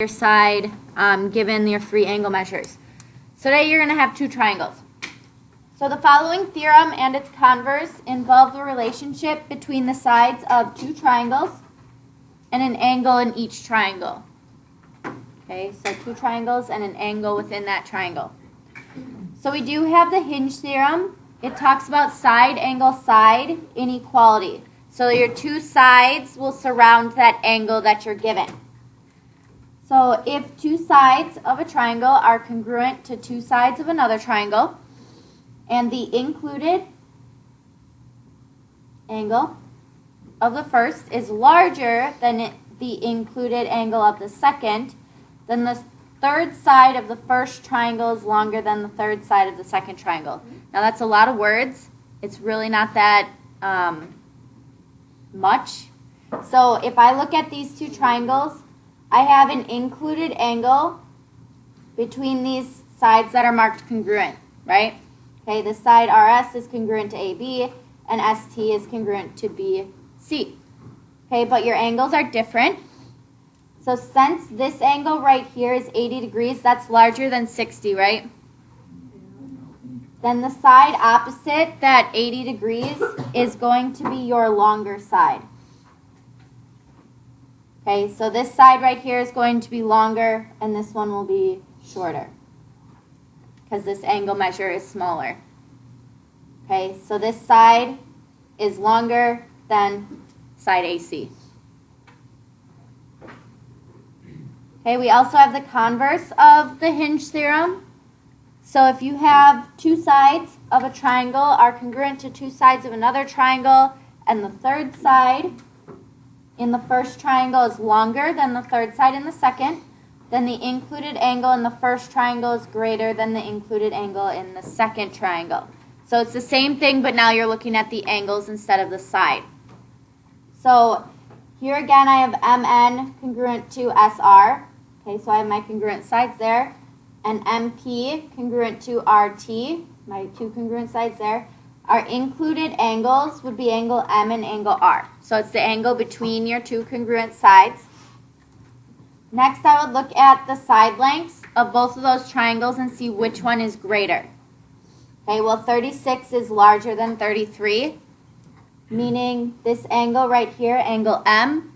your side given your three angle measures. So today you're going to have two triangles. So the following theorem and its converse involve the relationship between the sides of two triangles and an angle in each triangle. Okay, so two triangles and an angle within that triangle. So we do have the hinge theorem. It talks about side angle side inequality. So your two sides will surround that angle that you're given. So if two sides of a triangle are congruent to two sides of another triangle, and the included angle of the first is larger than the included angle of the second, then the third side of the first triangle is longer than the third side of the second triangle. Now that's a lot of words. It's really not that much. So if I look at these two triangles, I have an included angle between these sides that are marked congruent, right? Okay, the side RS is congruent to AB and ST is congruent to BC. Okay, but your angles are different. So since this angle right here is 80 degrees, that's larger than 60, right? Then the side opposite that 80 degrees is going to be your longer side. Okay, so this side right here is going to be longer and this one will be shorter because this angle measure is smaller. Okay, so this side is longer than side AC. Okay, we also have the converse of the hinge theorem. So if you have two sides of a triangle are congruent to two sides of another triangle, and the third side in the first triangle is longer than the third side in the second, then the included angle in the first triangle is greater than the included angle in the second triangle. So it's the same thing, but now you're looking at the angles instead of the side. So here again I have MN congruent to SR. Okay, so I have my congruent sides there. And MP congruent to RT, my two congruent sides there. Our included angles would be angle M and angle R. So it's the angle between your two congruent sides. Next, I would look at the side lengths of both of those triangles and see which one is greater. Okay, well 36 is larger than 33, meaning this angle right here, angle M,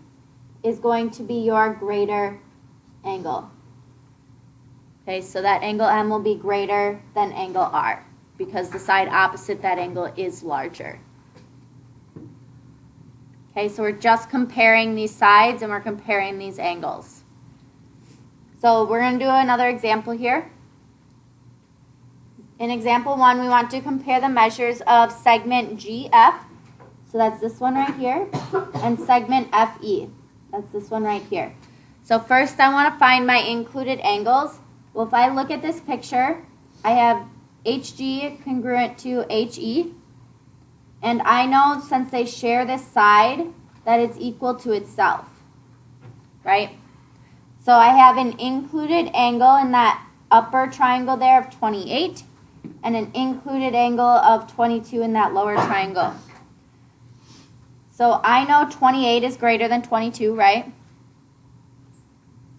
is going to be your greater angle. Okay, so that angle M will be greater than angle R because the side opposite that angle is larger. Okay, so we're just comparing these sides and we're comparing these angles. So we're going to do another example here. In example 1, we want to compare the measures of segment GF, so that's this one right here, and segment FE, that's this one right here. So first I want to find my included angles. Well, if I look at this picture, I have HG congruent to HE, and I know since they share this side that it's equal to itself, right? So I have an included angle in that upper triangle there of 28, and an included angle of 22 in that lower triangle. So I know 28 is greater than 22, right?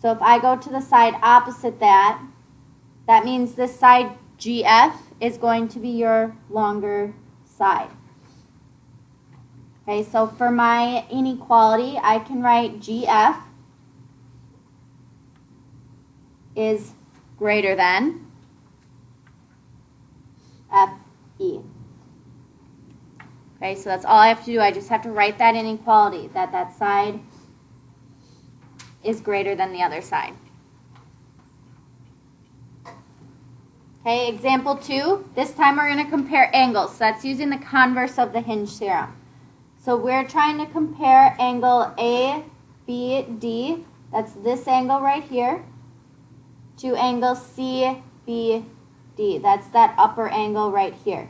So if I go to the side opposite that, that means this side GF is going to be your longer side. Okay, so for my inequality, I can write GF is greater than FE. Okay, so that's all I have to do. I just have to write that inequality, that that side is greater than the other side. Okay, example 2. This time we're going to compare angles. So that's using the converse of the hinge theorem. So we're trying to compare angle ABD, that's this angle right here, to angle CBD, that's that upper angle right here.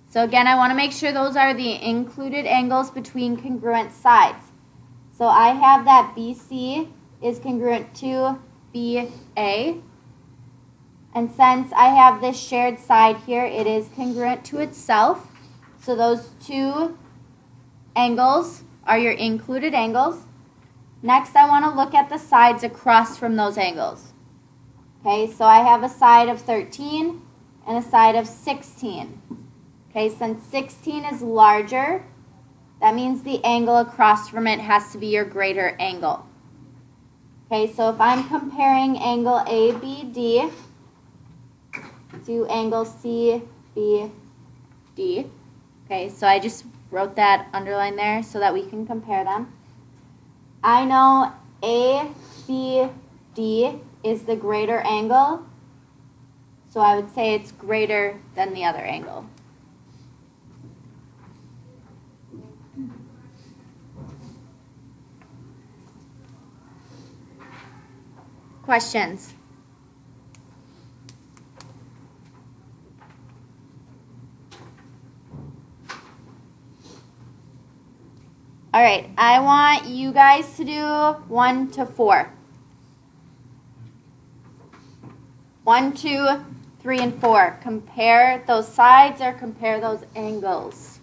So again, I want to make sure those are the included angles between congruent sides. So I have that BC is congruent to BA. And since I have this shared side here, it is congruent to itself. So those two angles are your included angles. Next, I want to look at the sides across from those angles. Okay, so I have a side of 13 and a side of 16. Okay, since 16 is larger, that means the angle across from it has to be your greater angle. Okay, so if I'm comparing angle ABD to angle CBD, okay, so I just wrote that underline there so that we can compare them. I know ABD is the greater angle, so I would say it's greater than the other angle. Questions? All right, I want you guys to do 1 to 4. 1, 2, 3, and 4. Compare those sides or compare those angles.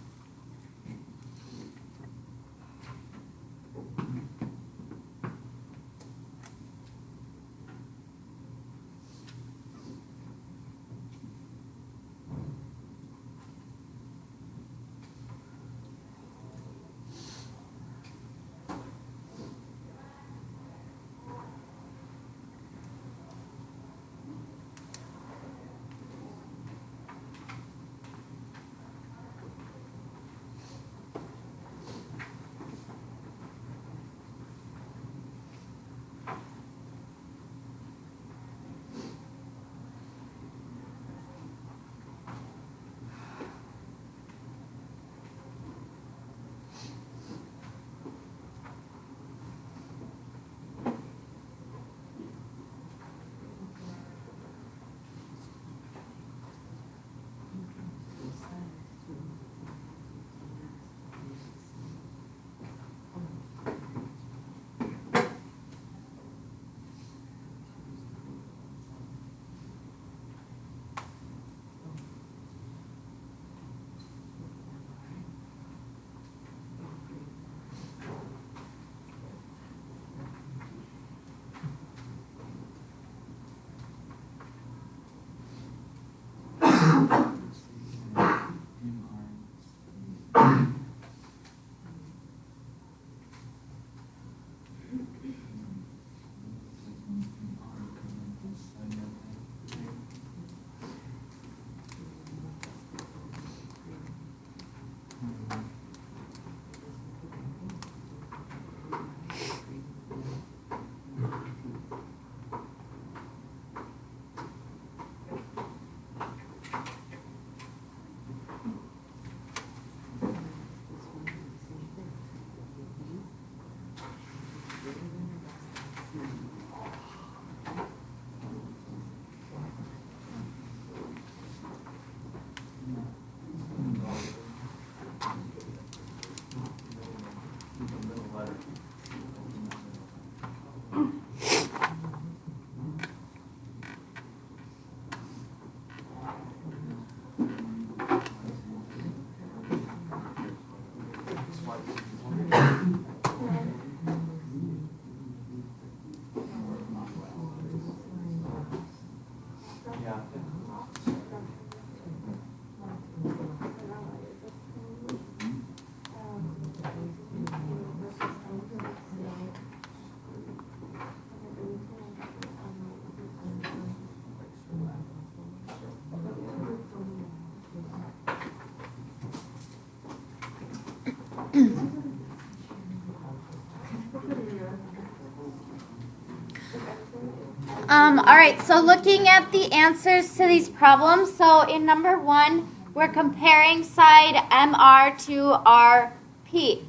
All right, so looking at the answers to these problems, so in number 1, we're comparing side MR to RP.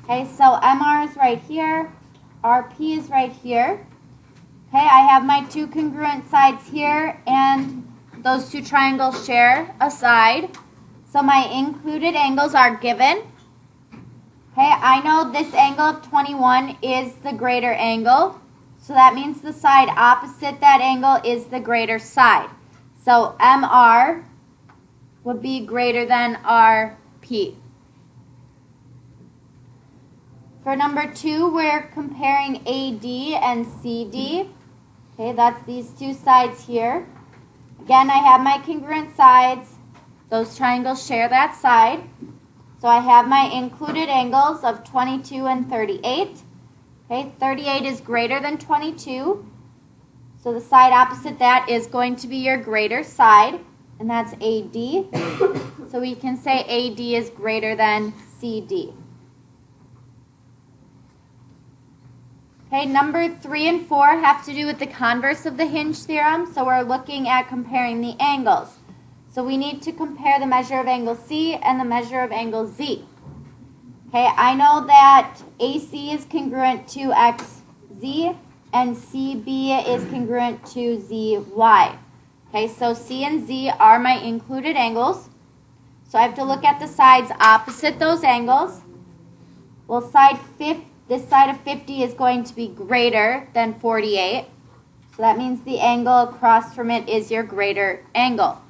Okay, so MR is right here, RP is right here. Okay, I have my 2 congruent sides here, and those 2 triangles share a side. So my included angles are given. Okay, I know this angle of 21 is the greater angle. So that means the side opposite that angle is the greater side. So MR would be greater than RP. For number 2, we're comparing AD and CD. Okay, that's these two sides here. Again, I have my congruent sides. Those triangles share that side. So I have my included angles of 22 and 38. Okay, 38 is greater than 22. So the side opposite that is going to be your greater side, and that's AD. So we can say AD is greater than CD. Okay, number 3 and 4 have to do with the converse of the hinge theorem. So we're looking at comparing the angles. So we need to compare the measure of angle C and the measure of angle Z. Okay, I know that AC is congruent to XZ and CB is congruent to ZY. Okay, so C and Z are my included angles. So I have to look at the sides opposite those angles. Well, this side of 50 is going to be greater than 48. So that means the angle across from it is your greater angle.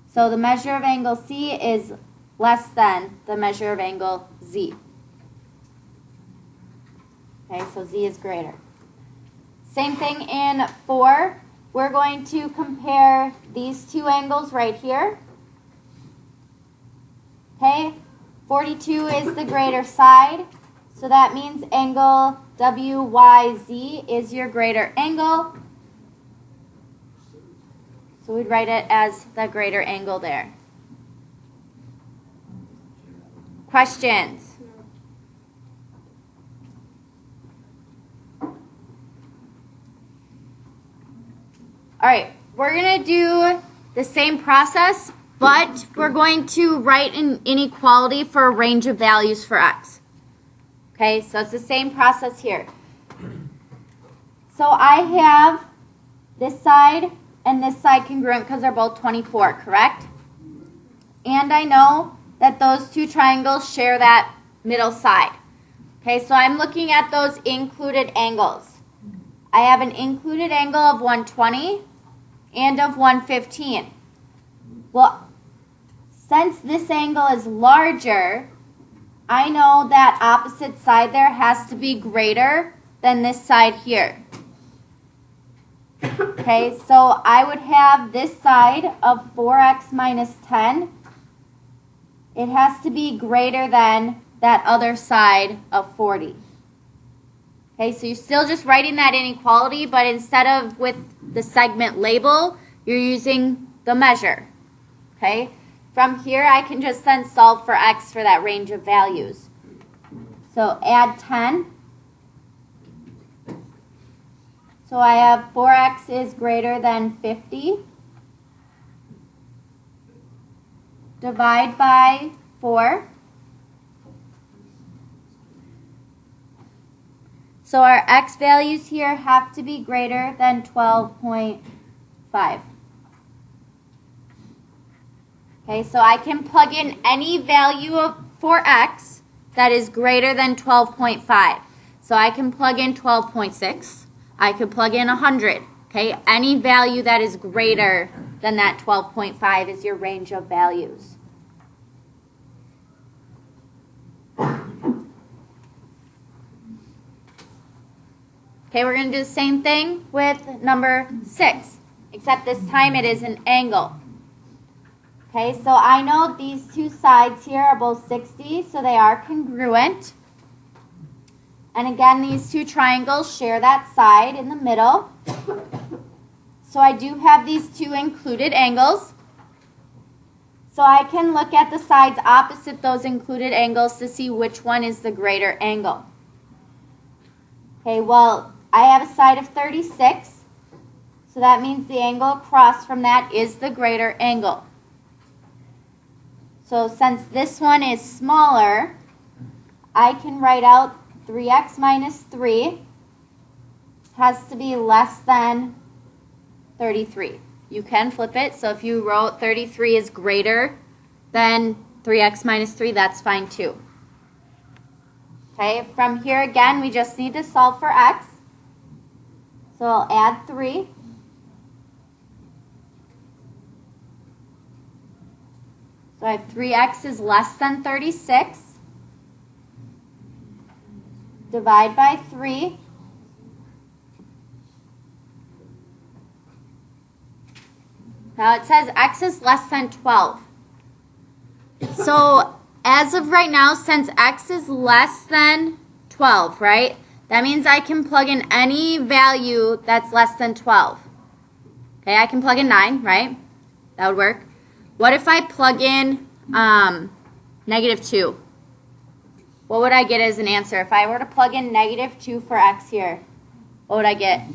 So the measure of angle C is less than the measure of angle Z. Okay, so Z is greater. Same thing in 4. We're going to compare these two angles right here. Okay, 42 is the greater side. So that means angle WYZ is your greater angle. So we'd write it as the greater angle there. Questions? All right, we're going to do the same process, but we're going to write an inequality for a range of values for x. Okay, so it's the same process here. So I have this side and this side congruent because they're both 24, correct? And I know that those two triangles share that middle side. Okay, so I'm looking at those included angles. I have an included angle of 120 and of 115. Well, since this angle is larger, I know that opposite side there has to be greater than this side here. Okay, so I would have this side of 4x minus 10. It has to be greater than that other side of 40. Okay, so you're still just writing that inequality, but instead of with the segment label, you're using the measure. Okay, from here I can just then solve for x for that range of values. So add 10. So I have 4x is greater than 50. Divide by 4. So our x values here have to be greater than 12.5. Okay, so I can plug in any value for x that is greater than 12.5. So I can plug in 12.6. I could plug in 100. Okay, any value that is greater than that 12.5 is your range of values. Okay, we're going to do the same thing with number 6, except this time it is an angle. Okay, so I know these two sides here are both 60, so they are congruent. And again, these two triangles share that side in the middle. So I do have these two included angles. So I can look at the sides opposite those included angles to see which one is the greater angle. Okay, well, I have a side of 36. So that means the angle across from that is the greater angle. So since this one is smaller, I can write out 3x minus 3 has to be less than 33. You can flip it. So if you wrote 33 is greater than 3x minus 3, that's fine too. Okay, from here again, we just need to solve for x. So I'll add 3. So I have 3x is less than 36. divide by 3. Now it says x is less than 12. So as of right now, since x is less than 12, right? That means I can plug in any value that's less than 12. Okay, I can plug in 9, right? That would work. What if I plug in -2? What would I get as an answer? If I were to plug in -2 for x here, what would I get?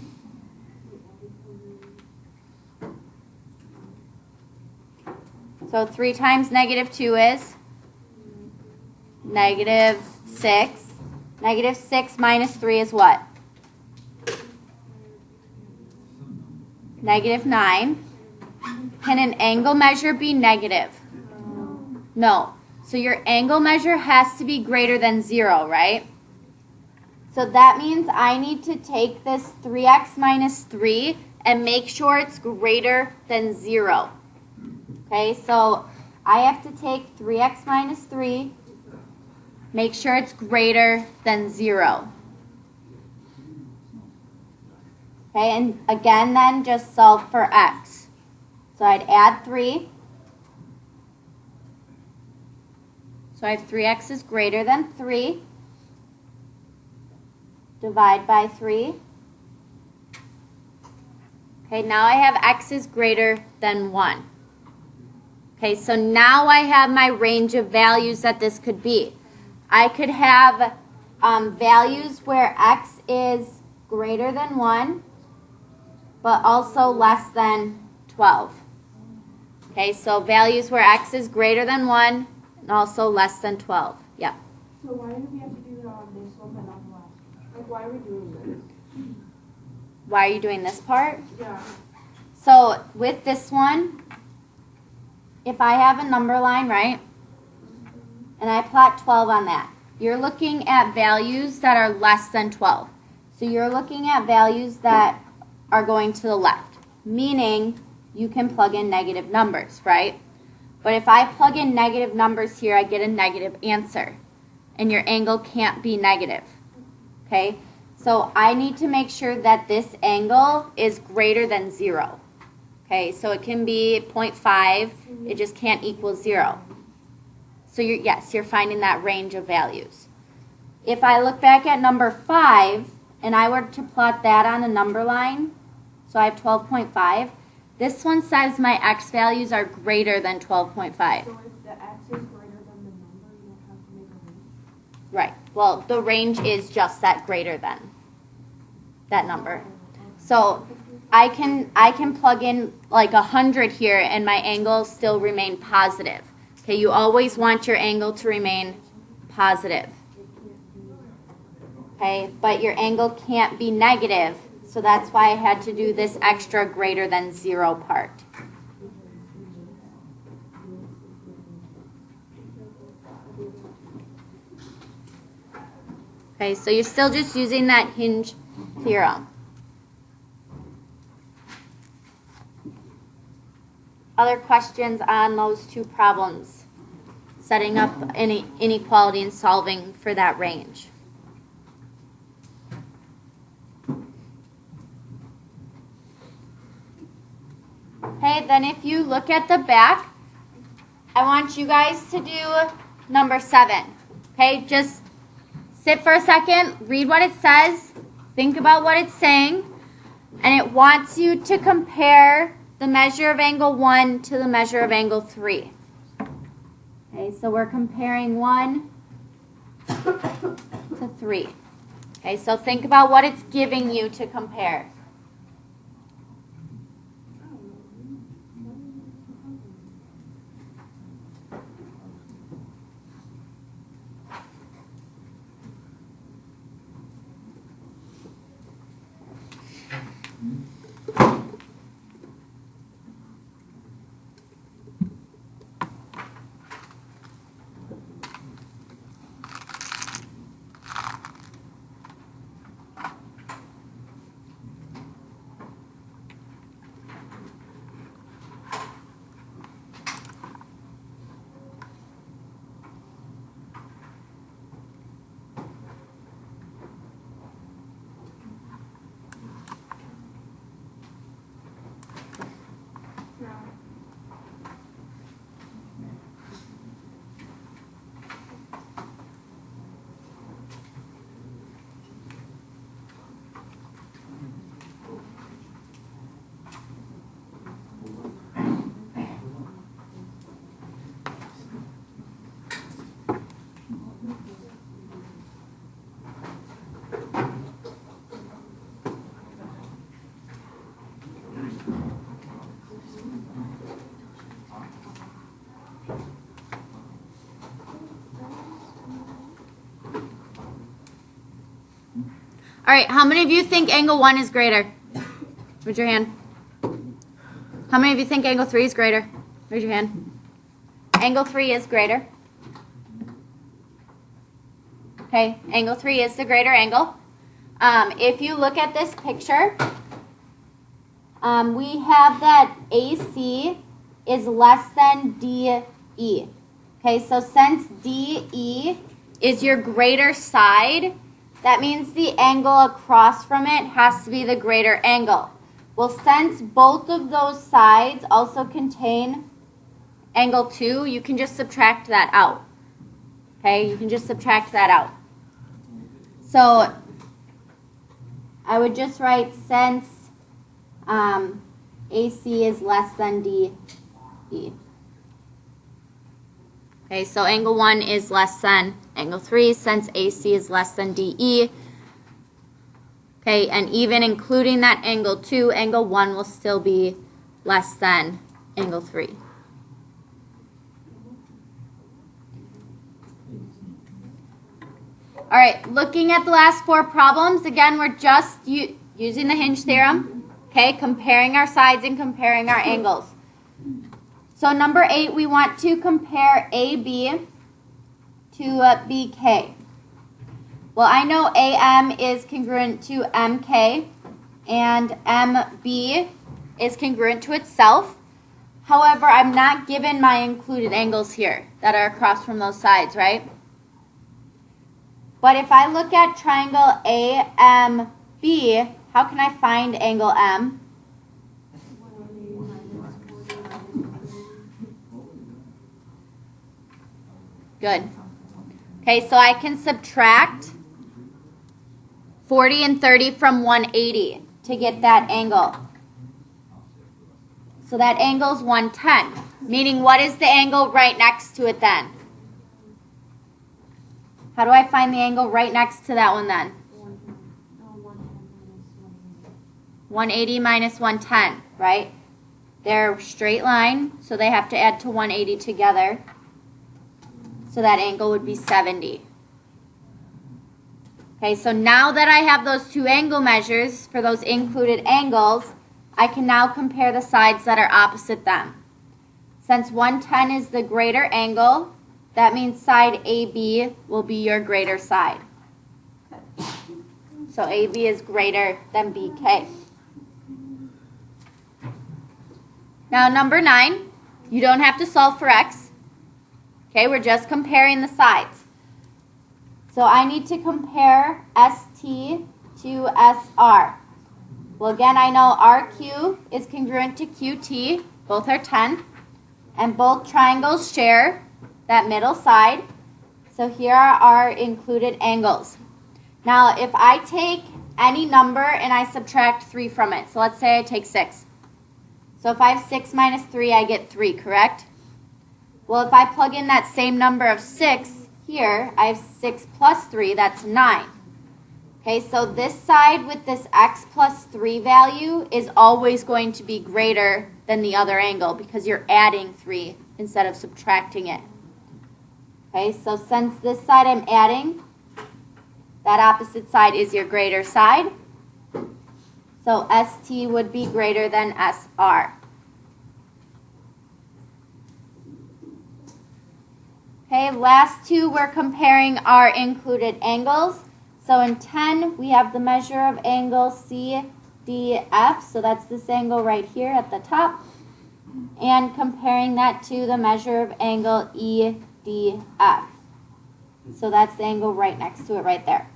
So 3 times -2 is -6. -6 minus 3 is what? -9. Can an angle measure be negative? No. So your angle measure has to be greater than 0, right? So that means I need to take this 3x minus 3 and make sure it's greater than 0. Okay, so I have to take 3x minus 3, make sure it's greater than 0. Okay, and again then just solve for x. So I'd add 3. So I have 3x is greater than 3. Divide by 3. Okay, now I have x is greater than 1. Okay, so now I have my range of values that this could be. I could have values where x is greater than 1, but also less than 12. Okay, so values where x is greater than 1 and also less than 12. Yeah. So why do we have to do that on this one but not the last one? Like, why are we doing this? Why are you doing this part? Yeah. So with this one, if I have a number line, right, and I plot 12 on that, you're looking at values that are less than 12. So you're looking at values that are going to the left, meaning you can plug in negative numbers, right? But if I plug in negative numbers here, I get a negative answer, and your angle can't be negative, okay? So I need to make sure that this angle is greater than 0. Okay, so it can be 0.5, it just can't equal 0. So you're finding that range of values. If I look back at number 5, and I were to plot that on a number line, so I have 12.5, this one says my x values are greater than 12.5. So if the x is greater than the number, you don't have to make a range? Right, well, the range is just that greater than that number. So I can plug in like 100 here and my angle still remain positive. Okay, you always want your angle to remain positive. Okay, but your angle can't be negative, so that's why I had to do this extra greater than 0 part. Okay, so you're still just using that hinge theorem. Other questions on those two problems? Setting up any inequality and solving for that range. Okay, then if you look at the back, I want you guys to do number 7. Okay, just sit for a second, read what it says, think about what it's saying, and it wants you to compare the measure of angle 1 to the measure of angle 3. Okay, so we're comparing 1 to 3. Okay, so think about what it's giving you to compare. All right, how many of you think angle 1 is greater? Raise your hand. How many of you think angle 3 is greater? Raise your hand. Angle 3 is greater. Okay, angle 3 is the greater angle. If you look at this picture, we have that AC is less than DE. Okay, so since DE is your greater side, that means the angle across from it has to be the greater angle. Well, since both of those sides also contain angle 2, you can just subtract that out. Okay, you can just subtract that out. So I would just write since AC is less than DE. Okay, so angle 1 is less than angle 3 since AC is less than DE. Okay, and even including that angle 2, angle 1 will still be less than angle 3. All right, looking at the last 4 problems, again, we're just using the hinge theorem, okay, comparing our sides and comparing our angles. So number 8, we want to compare AB to BK. Well, I know AM is congruent to MK, and MB is congruent to itself. However, I'm not given my included angles here that are across from those sides, right? But if I look at triangle AMB, how can I find angle M? Good. Okay, so I can subtract 40 and 30 from 180 to get that angle. So that angle is 110, meaning what is the angle right next to it then? How do I find the angle right next to that one then? 180 minus 110, right? They're straight line, so they have to add to 180 together. So that angle would be 70. Okay, so now that I have those 2 angle measures for those included angles, I can now compare the sides that are opposite them. Since 110 is the greater angle, that means side AB will be your greater side. So AB is greater than BK. Now number 9, you don't have to solve for x. Okay, we're just comparing the sides. So I need to compare ST to SR. Well, again, I know RQ is congruent to QT. Both are 10. And both triangles share that middle side. So here are our included angles. Now, if I take any number and I subtract 3 from it, so let's say I take 6. So if I have 6 minus 3, I get 3, correct? Well, if I plug in that same number of 6 here, I have 6 plus 3, that's 9. Okay, so this side with this x plus 3 value is always going to be greater than the other angle because you're adding 3 instead of subtracting it. Okay, so since this side I'm adding, that opposite side is your greater side. So ST would be greater than SR. Okay, last 2 we're comparing our included angles. So in 10 we have the measure of angle CDF, so that's this angle right here at the top, and comparing that to the measure of angle EDF. So that's the angle right next to it right there.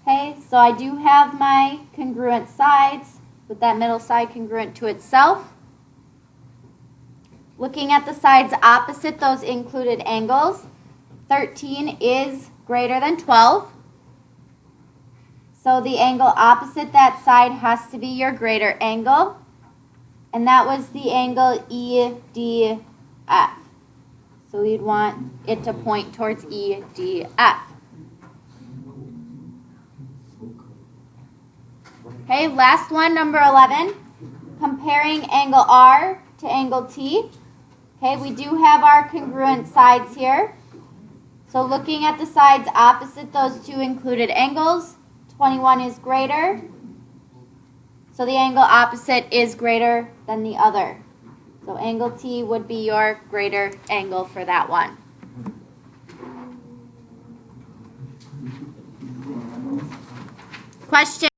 Okay, so I do have my congruent sides with that middle side congruent to itself. Looking at the sides opposite those included angles, 13 is greater than 12. So the angle opposite that side has to be your greater angle. And that was the angle EDF. So we'd want it to point towards EDF. Okay, last one, number 11. Comparing angle R to angle T. Okay, we do have our congruent sides here. So looking at the sides opposite those two included angles, 21 is greater. So the angle opposite is greater than the other. So angle T would be your greater angle for that one. Question.